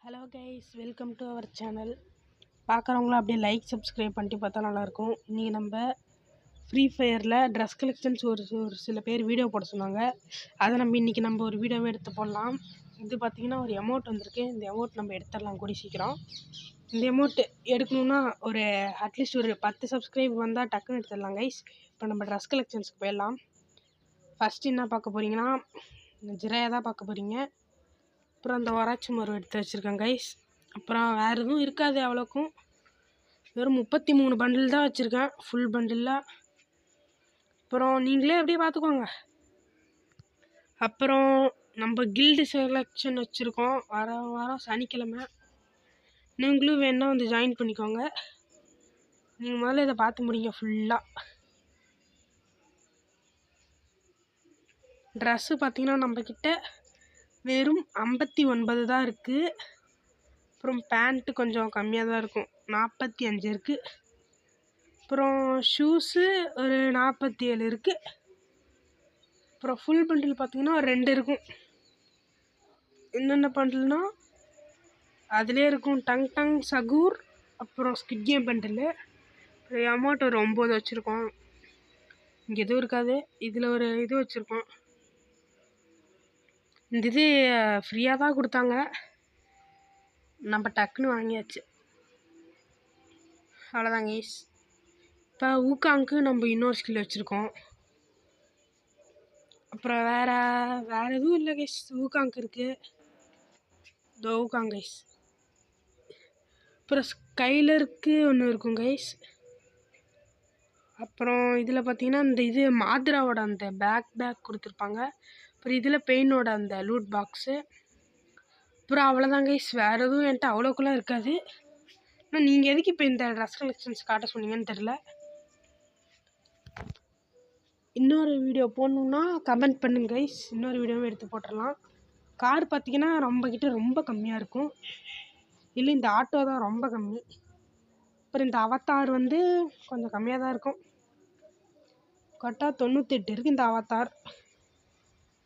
Hello guys, welcome to our channel. பார்க்குறவங்களாம் அப்படியே like subscribe பண்ணிட்டு பார்த்தா நல்லாயிருக்கும். இன்றைக்கி நம்ம ஃப்ரீ ஃபயரில் ட்ரெஸ் கலெக்ஷன்ஸ் ஒரு சில பேர் வீடியோ போட சொன்னாங்க. அதை இன்றைக்கி நம்ம ஒரு வீடியோவே எடுத்து போடலாம். இது பார்த்திங்கன்னா ஒரு அமௌண்ட் வந்திருக்கு. இந்த அமௌண்ட் நம்ம எடுத்துடலாம் கூடி சீக்கிரம். இந்த அமௌண்ட் எடுக்கணுன்னா ஒரு அட்லீஸ்ட் ஒரு 10 சப்ஸ்கிரைப் வந்தால் டக்குன்னு எடுத்துடலாம் கைஸ். இப்போ நம்ம ட்ரெஸ் கலெக்ஷன்ஸ்க்கு போயிடலாம். ஃபஸ்ட்டு என்ன பார்க்க போகிறீங்கன்னா ஜிரையா தான் பார்க்க போகிறீங்க. அப்புறம் அந்த வராச்சி மரம் எடுத்து வச்சுருக்கேன் கைஸ். அப்புறம் வேறு எதுவும் இருக்காது அவ்வளோக்கும். வெறும் 33 பண்டில் தான் வச்சுருக்கேன், ஃபுல் பண்டிலில். அப்புறம் நீங்களே அப்படியே பார்த்துக்கோங்க. அப்புறம் நம்ம கில்டு செலெக்ஷன் வச்சுருக்கோம் வாரம் சனிக்கிழமை. நீங்களும் வேணால் வந்து ஜாயின் பண்ணிக்கோங்க. நீங்கள் முதல்ல இதை பார்த்து முடிங்க ஃபுல்லாக. ட்ரெஸ்ஸு பார்த்திங்கன்னா நம்மக்கிட்ட வெறும் 59 தான் இருக்குது. அப்புறம் பேண்ட்டு கொஞ்சம் கம்மியாக தான் இருக்கும், 45 இருக்குது. அப்புறம் ஷூஸு ஒரு 47 இருக்குது. அப்புறம் ஃபுல் பண்டில் பார்த்திங்கன்னா ஒரு 2 இருக்கும். என்னென்ன பண்டில்னால் அதிலே இருக்கும் டங் சகூர், அப்புறம் ஸ்குவிட் கேம் பண்டில். அப்புறம் அமௌண்ட் ஒரு 9 வச்சுருக்கோம். இங்கே எதுவும் இருக்காது. இதில் ஒரு இது வச்சுருக்கோம். இந்த இது ஃப்ரீயாக தான் கொடுத்தாங்க, நம்ம டக்குன்னு வாங்கியாச்சு. அவ்வளோதான் கைஸ். இப்போ ஊக்காங்க்கு நம்ம இன்னொரு ஸ்கில் வச்சுருக்கோம். அப்புறம் வேறு எதுவும் இல்லை கைஸ். ஊக்காங்க் இருக்குது, இதோ ஊக்காங் கைஸ். அப்புறம் ஸ்கைலருக்கு ஒன்று இருக்கும் கைஸ். அப்புறம் இதில் பார்த்தீங்கன்னா இந்த இது மாதிராவோட அந்த பேக் கொடுத்துருப்பாங்க. அப்புறம் இதில் பெயினோட அந்த லூட் பாக்ஸு. அப்புறம் அவ்வளோதான் கைஸ். வேறு எதுவும் என்கிட்ட அவ்வளோக்குள்ளே இருக்காது. ஆனால் நீங்கள் எதுக்கு இப்போ இந்த ட்ரெஸ் கலெக்ஷன்ஸ் காட்ட சொன்னீங்கன்னு தெரில. இன்னொரு வீடியோ போடணுன்னா கமெண்ட் பண்ணுங்க கைஸ், இன்னொரு வீடியோவும் எடுத்து போட்டுடலாம். கார் பார்த்திங்கன்னா நம்மக்கிட்ட ரொம்ப கம்மியாக இருக்கும். இல்லை இந்த ஆட்டோ தான் ரொம்ப கம்மி. அப்புறம் இந்த அவத்தார் வந்து கொஞ்சம் கம்மியாக தான் இருக்கும். கரெக்டாக 98 இருக்குது இந்த அவத்தார்.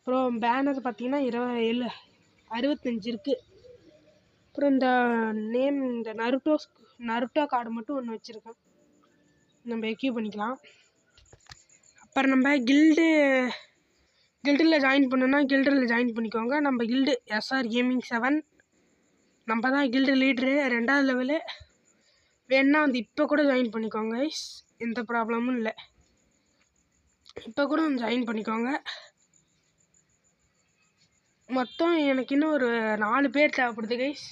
அப்புறம் பேனர் பார்த்திங்கன்னா 65 இருக்குது. அப்புறம் இந்த நேம் இந்த நருட்டோ கார்டு மட்டும் ஒன்று வச்சுருக்கேன், நம்ம எக்யூப் பண்ணிக்கலாம். அப்புறம் நம்ம கில்டில் ஜாயின் பண்ணோன்னா கில்டில் ஜாயின் பண்ணிக்கோங்க. நம்ம கில்டு SR Gaming 7, நம்ம தான் கில்டு லீட்ரு, 2வது லெவலு. வேணா வந்து இப்போ கூட ஜாயின் பண்ணிக்கோங்க கைஸ், எந்த ப்ராப்ளமும் இல்லை. இப்போ கூட ஜாயின் பண்ணிக்கோங்க. மொத்தம் எனக்கு இன்னும் ஒரு 4 பேர் தேவைப்படுது கைஸ்.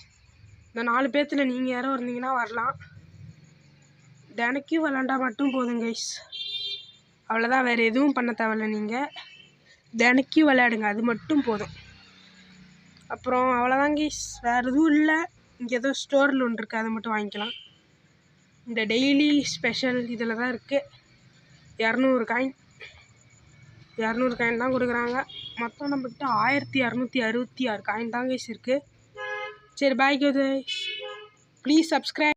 இந்த 4 பேர்த்தில் நீங்கள் யாரோ இருந்தீங்கன்னா வரலாம். தினைக்கும் விளாண்டா மட்டும் போதும் கைஸ், அவ்வளோதான். வேறு எதுவும் பண்ண தேவையில்ல. நீங்கள் தினைக்கும் விளையாடுங்க, அது மட்டும் போதும். அப்புறம் அவ்வளோதான் கைஸ், வேறு எதுவும் இல்லை. இங்கே ஏதோ ஸ்டோரில் ஒன்று இருக்குது, அதை மட்டும் வாங்கிக்கலாம். இந்த டெய்லி ஸ்பெஷல் இதில் தான் இருக்குது. 200 காயின் தான் கொடுக்குறாங்க. மொத்தம் நம்மக்கிட்ட 1266 காயின் தான் கைஸ் இருக்குது. சரி, பாய் கைஸ், ப்ளீஸ் சப்ஸ்கிரைப்.